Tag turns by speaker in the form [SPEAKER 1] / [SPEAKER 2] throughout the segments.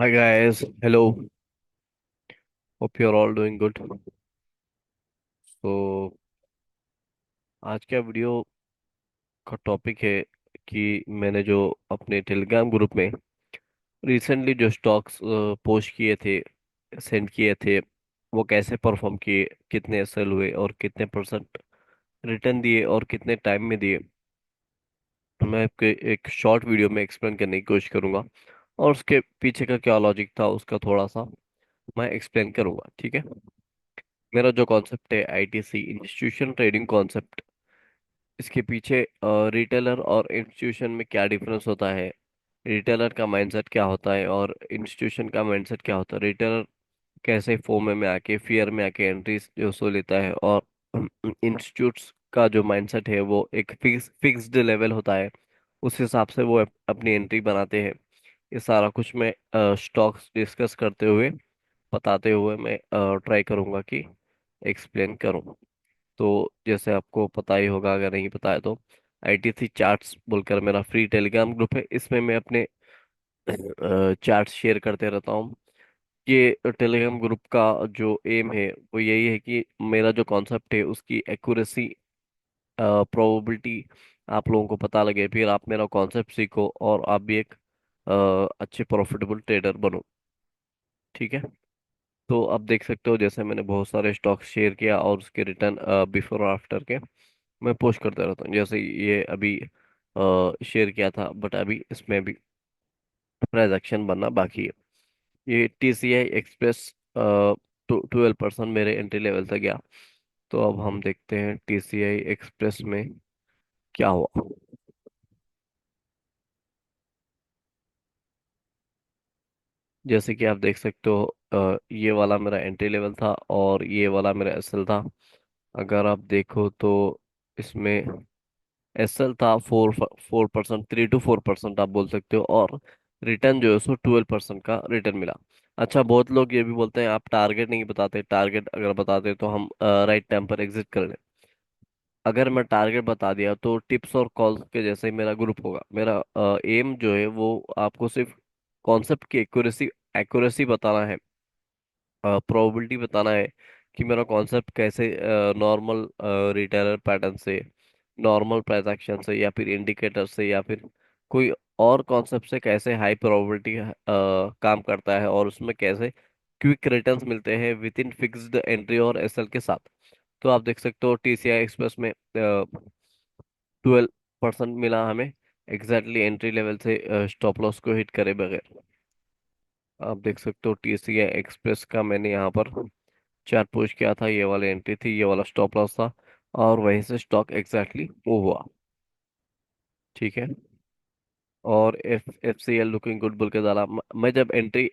[SPEAKER 1] Hi guys, hello. Hope you're all doing good. तो आज का वीडियो का टॉपिक है कि मैंने जो अपने टेलीग्राम ग्रुप में रिसेंटली जो स्टॉक्स पोस्ट किए थे, सेंड किए थे, वो कैसे परफॉर्म किए, कितने सेल हुए और कितने परसेंट रिटर्न दिए और कितने टाइम में दिए। मैं आपके एक शॉर्ट वीडियो में एक्सप्लेन करने की कोशिश करूंगा और उसके पीछे का क्या लॉजिक था उसका थोड़ा सा मैं एक्सप्लेन करूंगा। ठीक है। मेरा जो कॉन्सेप्ट है आईटीसी, इंस्टीट्यूशन ट्रेडिंग कॉन्सेप्ट, इसके पीछे रिटेलर और इंस्टीट्यूशन में क्या डिफरेंस होता है, रिटेलर का माइंडसेट क्या होता है और इंस्टीट्यूशन का माइंडसेट क्या होता है, रिटेलर कैसे फोम में आके फियर में आके एंट्रीज जो सो लेता है और इंस्टीट्यूट्स का जो माइंडसेट है वो एक फिक्स्ड लेवल होता है, उस हिसाब से वो अपनी एंट्री बनाते हैं। ये सारा कुछ मैं स्टॉक्स डिस्कस करते हुए बताते हुए मैं ट्राई करूंगा कि एक्सप्लेन करूं। तो जैसे आपको पता ही होगा, अगर नहीं पता है तो आईटीसी चार्ट्स बोलकर मेरा फ्री टेलीग्राम ग्रुप है, इसमें मैं अपने चार्ट्स शेयर करते रहता हूँ। ये टेलीग्राम ग्रुप का जो एम है वो यही है कि मेरा जो कॉन्सेप्ट है उसकी एक्यूरेसी, प्रोबेबिलिटी आप लोगों को पता लगे, फिर आप मेरा कॉन्सेप्ट सीखो और आप भी एक अच्छे प्रॉफिटेबल ट्रेडर बनो। ठीक है। तो आप देख सकते हो जैसे मैंने बहुत सारे स्टॉक्स शेयर किया और उसके रिटर्न बिफोर और आफ्टर के मैं पोस्ट करता रहता हूँ। जैसे ये अभी शेयर किया था, बट अभी इसमें भी ट्रांजैक्शन बनना बाकी है। ये टीसीआई एक्सप्रेस 12% मेरे एंट्री लेवल तक गया। तो अब हम देखते हैं टीसीआई एक्सप्रेस में क्या हुआ। जैसे कि आप देख सकते हो, ये वाला मेरा एंट्री लेवल था और ये वाला मेरा एसएल था। अगर आप देखो तो इसमें एसएल था 4% 3 to 4% आप बोल सकते हो, और रिटर्न जो है सो 12% का रिटर्न मिला। अच्छा, बहुत लोग ये भी बोलते हैं आप टारगेट नहीं बताते, टारगेट अगर बताते तो हम राइट टाइम पर एग्जिट कर लें। अगर मैं टारगेट बता दिया तो टिप्स और कॉल्स के जैसे ही मेरा ग्रुप होगा। मेरा एम जो है वो आपको सिर्फ कॉन्सेप्ट की एक्यूरेसी एक्यूरेसी बताना है, प्रोबेबिलिटी बताना है कि मेरा कॉन्सेप्ट कैसे नॉर्मल रिटेलर पैटर्न से, नॉर्मल प्राइस एक्शन से या फिर इंडिकेटर से या फिर कोई और कॉन्सेप्ट से कैसे हाई प्रोबेबिलिटी काम करता है और उसमें कैसे क्विक रिटर्न्स मिलते हैं विद इन फिक्स्ड एंट्री और एसएल के साथ। तो आप देख सकते हो टीसीआई एक्सप्रेस में 12% मिला हमें, एग्जैक्टली एंट्री लेवल से स्टॉप लॉस को हिट करे बगैर। आप देख सकते हो टीसीआई एक्सप्रेस का मैंने यहाँ पर चार्ट पुश किया था, ये वाली एंट्री थी, ये वाला स्टॉप लॉस था और वहीं से स्टॉक एग्जैक्टली मूव हुआ। ठीक है। और F C L looking good बोल के डाला। मैं जब एंट्री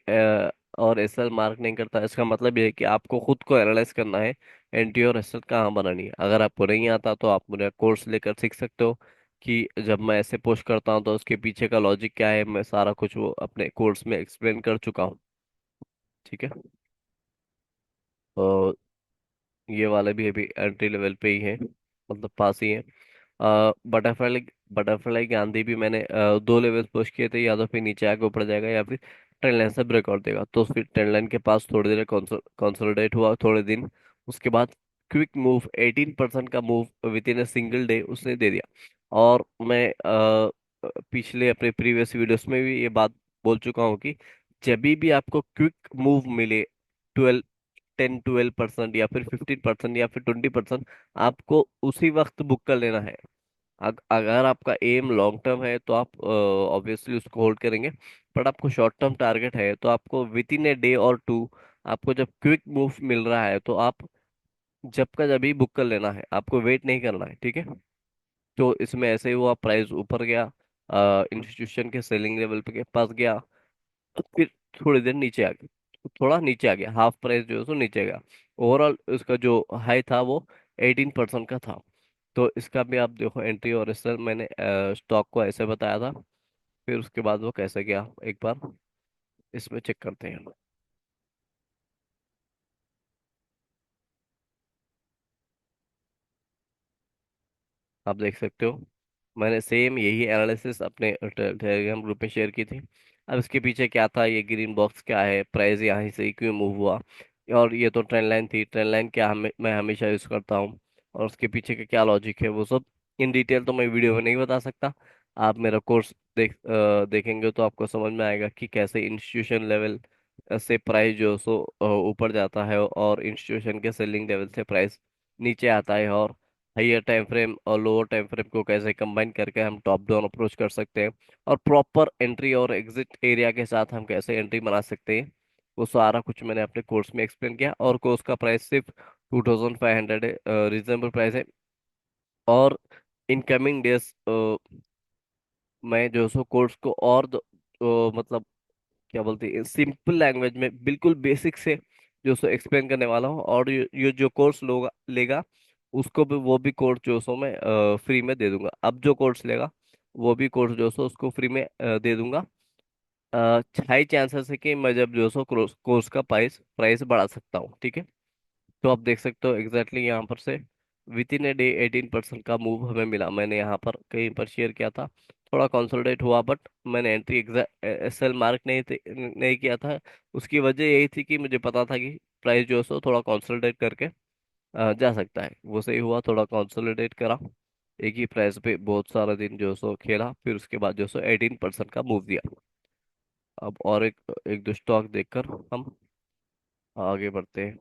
[SPEAKER 1] और एसएल मार्क नहीं करता, इसका मतलब ये है कि आपको खुद को एनालाइज करना है एंट्री और एसएल कहाँ बनानी है। अगर आपको नहीं आता तो आप मेरा कोर्स लेकर सीख सकते हो कि जब मैं ऐसे पोस्ट करता हूँ तो उसके पीछे का लॉजिक क्या है, मैं सारा कुछ वो अपने कोर्स में एक्सप्लेन कर चुका हूँ। ठीक है। तो ये वाले भी अभी एंट्री लेवल पे ही है, मतलब पास ही है। बटरफ्लाई बटरफ्लाई गांधी भी मैंने 2 लेवल पुश किए थे, या तो फिर नीचे आके ऊपर जाएगा या फिर ट्रेंड लाइन से ब्रेकआउट देगा। तो फिर ट्रेंड लाइन के पास थोड़ी देर कंसोलिडेट हुआ थोड़े दिन, उसके बाद क्विक मूव 18% का move with in a single day उसने दे दिया। और मैं पिछले अपने प्रीवियस वीडियोस में भी ये बात बोल चुका हूँ कि जब भी आपको क्विक मूव मिले 10-12% या फिर 15% या फिर 20%, आपको उसी वक्त बुक कर लेना है। अगर आपका एम लॉन्ग टर्म है तो आप ऑब्वियसली उसको होल्ड करेंगे, बट आपको शॉर्ट टर्म टारगेट है तो आपको विद इन ए डे और टू, आपको जब क्विक मूव मिल रहा है तो आप जब का जब ही बुक कर लेना है, आपको वेट नहीं करना है। ठीक है। तो इसमें ऐसे ही हुआ, प्राइस ऊपर गया, इंस्टीट्यूशन के सेलिंग लेवल पे के पास गया, फिर थोड़ी देर नीचे आ गया, थोड़ा नीचे आ गया, हाफ प्राइस जो है सो नीचे गया। ओवरऑल उसका जो हाई था वो 18% का था। तो इसका भी आप देखो एंट्री और एसएल मैंने स्टॉक को ऐसे बताया था, फिर उसके बाद वो कैसे गया एक बार इसमें चेक करते हैं। आप देख सकते हो मैंने सेम यही एनालिसिस अपने टेलीग्राम ग्रुप में शेयर की थी। अब इसके पीछे क्या था, ये ग्रीन बॉक्स क्या है, प्राइस यहाँ से ही क्यों मूव हुआ, और ये तो ट्रेंड लाइन थी, ट्रेंड लाइन क्या मैं हमेशा यूज करता हूँ, और उसके पीछे का क्या लॉजिक है, वो सब इन डिटेल तो मैं वीडियो में नहीं बता सकता। आप मेरा कोर्स देखेंगे तो आपको समझ में आएगा कि कैसे इंस्टीट्यूशन लेवल से प्राइस जो सो ऊपर जाता है, और इंस्टीट्यूशन के सेलिंग लेवल से प्राइस नीचे आता है, और हाइयर टाइम फ्रेम और लोअर टाइम फ्रेम को कैसे कंबाइन करके हम टॉप डाउन अप्रोच कर सकते हैं, और प्रॉपर एंट्री और एग्जिट एरिया के साथ हम कैसे एंट्री बना सकते हैं। वो सारा कुछ मैंने अपने कोर्स में एक्सप्लेन किया, और कोर्स का प्राइस सिर्फ 2500 है, रीजनेबल प्राइस है। और इनकमिंग डेज मैं जो सो कोर्स को और मतलब क्या बोलते हैं, सिंपल लैंग्वेज में बिल्कुल बेसिक से जो सो एक्सप्लेन करने वाला हूँ, और ये जो कोर्स लोग लेगा उसको भी, वो भी कोर्स जो सो मैं फ्री में दे दूंगा। अब जो कोर्स लेगा वो भी कोर्स जो सो उसको फ्री में दे दूंगा। हाई चांसेस है कि मैं जब जो सो कोर्स का प्राइस प्राइस बढ़ा सकता हूँ, ठीक है। तो आप देख सकते हो एग्जैक्टली यहाँ पर से विद इन ए डे 18% का मूव हमें मिला। मैंने यहाँ पर कहीं पर शेयर किया था, थोड़ा कंसोलिडेट हुआ, बट मैंने एंट्री एग्जैक्ट एसएल मार्क नहीं किया था। उसकी वजह यही थी कि मुझे पता था कि प्राइस जो है सो थोड़ा कंसोलिडेट करके जा सकता है। वो सही हुआ, थोड़ा कंसोलिडेट करा, एक ही प्राइस पे बहुत सारा दिन जो है सो खेला, फिर उसके बाद जो है सो 18% का मूव दिया। अब और एक दो स्टॉक देखकर हम आगे बढ़ते हैं।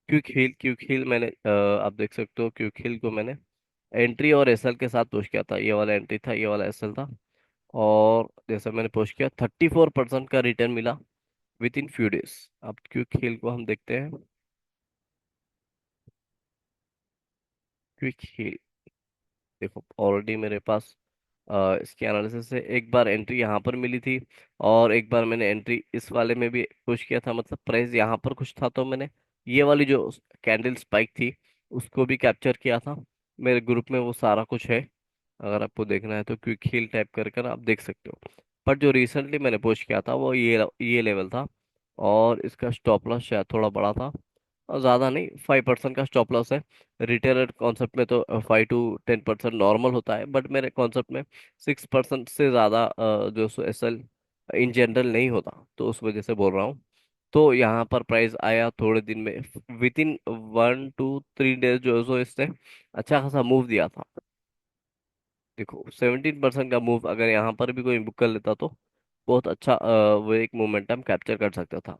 [SPEAKER 1] क्विक हील मैंने आप देख सकते हो, क्विक हील को मैंने एंट्री और एसएल के साथ पोस्ट किया था। ये वाला एंट्री था, ये वाला एसएल था, और जैसे मैंने पोस्ट किया 34% का रिटर्न मिला विद इन फ्यू डेज। अब क्विक हील को हम देखते हैं। क्विक हील देखो, ऑलरेडी मेरे पास इसके एनालिसिस से एक बार एंट्री यहाँ पर मिली थी, और एक बार मैंने एंट्री इस वाले में भी पुश किया था, मतलब प्राइस यहाँ पर कुछ था, तो मैंने ये वाली जो कैंडल स्पाइक थी उसको भी कैप्चर किया था। मेरे ग्रुप में वो सारा कुछ है, अगर आपको देखना है तो क्विक हील टाइप कर कर आप देख सकते हो। पर जो रिसेंटली मैंने पोस्ट किया था वो ये लेवल था, और इसका स्टॉप लॉस शायद थोड़ा बड़ा था, और ज़्यादा नहीं, 5% का स्टॉप लॉस है। रिटेलर कॉन्सेप्ट में तो 5 to 10% नॉर्मल होता है, बट मेरे कॉन्सेप्ट में 6% से ज़्यादा जो सो एसएल इन जनरल नहीं होता, तो उस वजह से बोल रहा हूँ। तो यहाँ पर प्राइस आया थोड़े दिन में, विद इन 1 to 3 डेज जो है सो इसने अच्छा खासा मूव दिया था। देखो 17% का मूव अगर यहाँ पर भी कोई बुक कर लेता तो बहुत अच्छा वो एक मोमेंटम कैप्चर कर सकता था।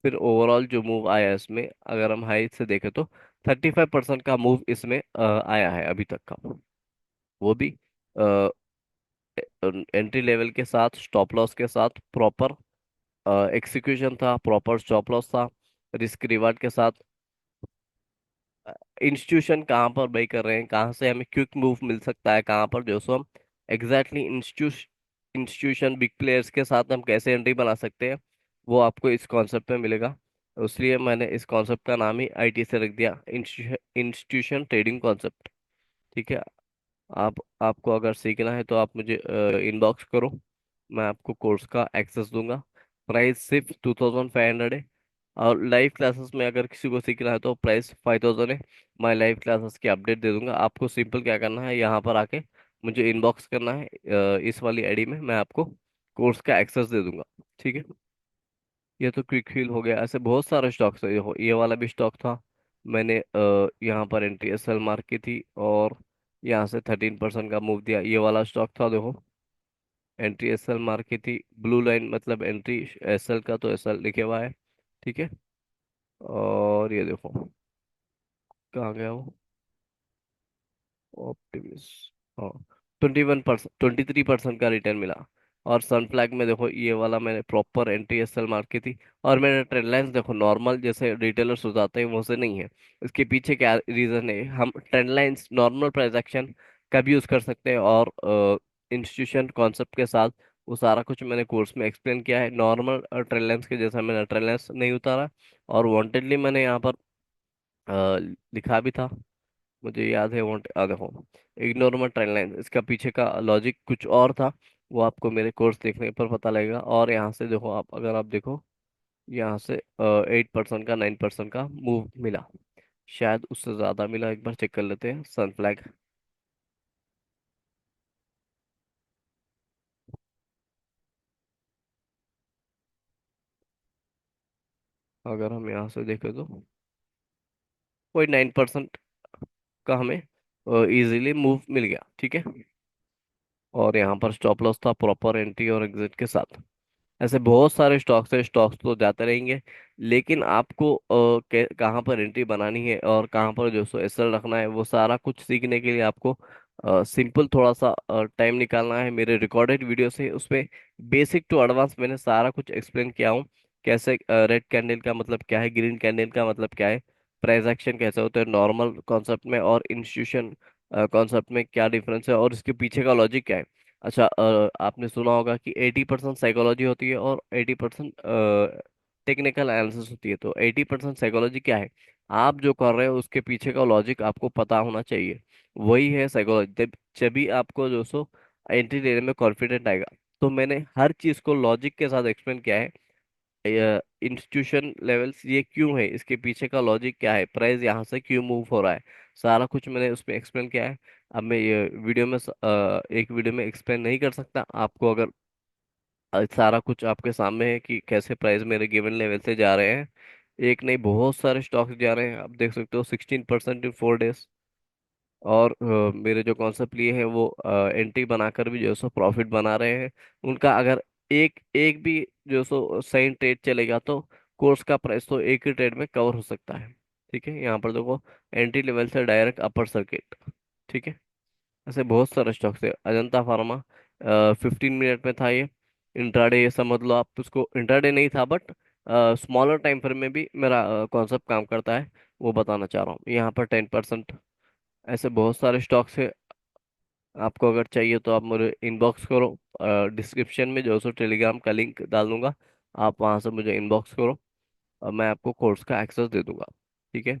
[SPEAKER 1] फिर ओवरऑल जो मूव आया इसमें, अगर हम हाई से देखें तो 35% का मूव इसमें आया है अभी तक का। वो भी एंट्री लेवल के साथ, स्टॉप लॉस के साथ, प्रॉपर एक्सिक्यूशन था, प्रॉपर स्टॉप लॉस था, रिस्क रिवार्ड के साथ। इंस्टीट्यूशन कहाँ पर बाई कर रहे हैं, कहाँ से हमें क्विक मूव मिल सकता है, कहाँ पर जो सो हम एग्जैक्टली इंस्टीट्यूशन बिग प्लेयर्स के साथ हम कैसे एंट्री बना सकते हैं, वो आपको इस कॉन्सेप्ट में मिलेगा। इसलिए मैंने इस कॉन्सेप्ट का नाम ही आईटी से रख दिया, इंस्टीट्यूशन ट्रेडिंग कॉन्सेप्ट। ठीक है। आपको अगर सीखना है तो आप मुझे इनबॉक्स करो, मैं आपको कोर्स का एक्सेस दूंगा। प्राइस सिर्फ 2500 है, और लाइव क्लासेस में अगर किसी को सीखना है तो प्राइस 5000 है। मैं लाइव क्लासेस की अपडेट दे दूंगा। आपको सिंपल क्या करना है, यहाँ पर आके मुझे इनबॉक्स करना है, इस वाली आईडी में मैं आपको कोर्स का एक्सेस दे दूंगा। ठीक है। ये तो क्विक हील हो गया, ऐसे बहुत सारे स्टॉक्स है। ये वाला भी स्टॉक था, मैंने यहाँ पर एंट्री एसएल मार्क की थी, और यहाँ से 13% का मूव दिया। ये वाला स्टॉक था, देखो एंट्री एसएल मार्क की थी, ब्लू लाइन मतलब एंट्री एसएल का, तो एसएल लिखे हुआ है। ठीक है। और ये देखो कहाँ गया वो, ऑप्टिमिस, हाँ 21%, 23% का रिटर्न मिला। और सनफ्लैग में देखो, ये वाला मैंने प्रॉपर एंट्री एसएल मार्क की थी, और मैंने ट्रेंड लाइंस देखो नॉर्मल जैसे रिटेलर्स हो जाते हैं वैसे नहीं है। इसके पीछे क्या रीजन है, हम trend lines normal price action का भी यूज कर सकते हैं, और इंस्टीट्यूशन कॉन्सेप्ट के साथ वो सारा कुछ मैंने कोर्स में एक्सप्लेन किया है। नॉर्मल ट्रेंड लाइंस के जैसा मैंने ट्रेंड लाइंस नहीं उतारा, और वांटेडली मैंने यहाँ पर लिखा भी था, मुझे याद है। वॉन्ट देखो, इग्नोर मत ट्रेंड लाइन, इसका पीछे का लॉजिक कुछ और था, वो आपको मेरे कोर्स देखने पर पता लगेगा। और यहाँ से देखो, आप अगर आप देखो यहाँ से 8% का 9% का मूव मिला, शायद उससे ज्यादा मिला, एक बार चेक कर लेते हैं सनफ्लैग। अगर हम यहाँ से देखें तो कोई 9% का हमें इजीली मूव मिल गया, ठीक है। और यहाँ पर स्टॉप लॉस था प्रॉपर एंट्री और एग्जिट के साथ। ऐसे बहुत सारे स्टॉक्स हैं, स्टॉक्स तो जाते रहेंगे, लेकिन आपको कहाँ पर एंट्री बनानी है और कहाँ पर जो सो एसएल रखना है, वो सारा कुछ सीखने के लिए आपको सिंपल थोड़ा सा टाइम निकालना है। मेरे रिकॉर्डेड वीडियो से उसमें बेसिक टू एडवांस मैंने सारा कुछ एक्सप्लेन किया हूँ। कैसे रेड कैंडल का मतलब क्या है, ग्रीन कैंडल का मतलब क्या है, प्राइस एक्शन कैसे होते हैं नॉर्मल कॉन्सेप्ट में और इंस्टीट्यूशन कॉन्सेप्ट में क्या डिफरेंस है, और इसके पीछे का लॉजिक क्या है। अच्छा, आपने सुना होगा कि 80% साइकोलॉजी होती है और 80% टेक्निकल एनालिसिस होती है। तो 80% साइकोलॉजी क्या है, आप जो कर रहे हो उसके पीछे का लॉजिक आपको पता होना चाहिए। वही है साइकोलॉजी। जब जब आपको जो सो एंट्री लेने में कॉन्फिडेंट आएगा। तो मैंने हर चीज को लॉजिक के साथ एक्सप्लेन किया है। इंस्टीट्यूशन लेवल्स ये क्यों है, इसके पीछे का लॉजिक क्या है, प्राइस यहाँ से क्यों मूव हो रहा है, सारा कुछ मैंने उसमें एक्सप्लेन किया है। अब मैं ये वीडियो में एक वीडियो में एक्सप्लेन नहीं कर सकता आपको। अगर सारा कुछ आपके सामने है कि कैसे प्राइस मेरे गिवन लेवल से जा रहे हैं, एक नहीं बहुत सारे स्टॉक्स जा रहे हैं, आप देख सकते हो 16% इन 4 डेज। और मेरे जो कॉन्सेप्ट लिए हैं वो एंट्री बनाकर भी जो सो प्रॉफिट बना रहे हैं। उनका अगर एक एक भी जो सो सही ट्रेड चलेगा तो कोर्स का प्राइस तो एक ही ट्रेड में कवर हो सकता है। ठीक है, यहाँ पर देखो एंट्री लेवल से डायरेक्ट अपर सर्किट। ठीक है, ऐसे बहुत सारे स्टॉक्स है। अजंता फार्मा 15 मिनट में था ये। इंट्राडे ये समझ लो आप, उसको इंट्राडे नहीं था बट स्मॉलर टाइम फ्रेम में भी मेरा कॉन्सेप्ट काम करता है, वो बताना चाह रहा हूँ। यहाँ पर 10%। ऐसे बहुत सारे स्टॉक्स है। आपको अगर चाहिए तो आप मुझे इनबॉक्स करो। डिस्क्रिप्शन में जो सो टेलीग्राम का लिंक डाल दूंगा, आप वहां से मुझे इनबॉक्स करो और मैं आपको कोर्स का एक्सेस दे दूंगा। ठीक है।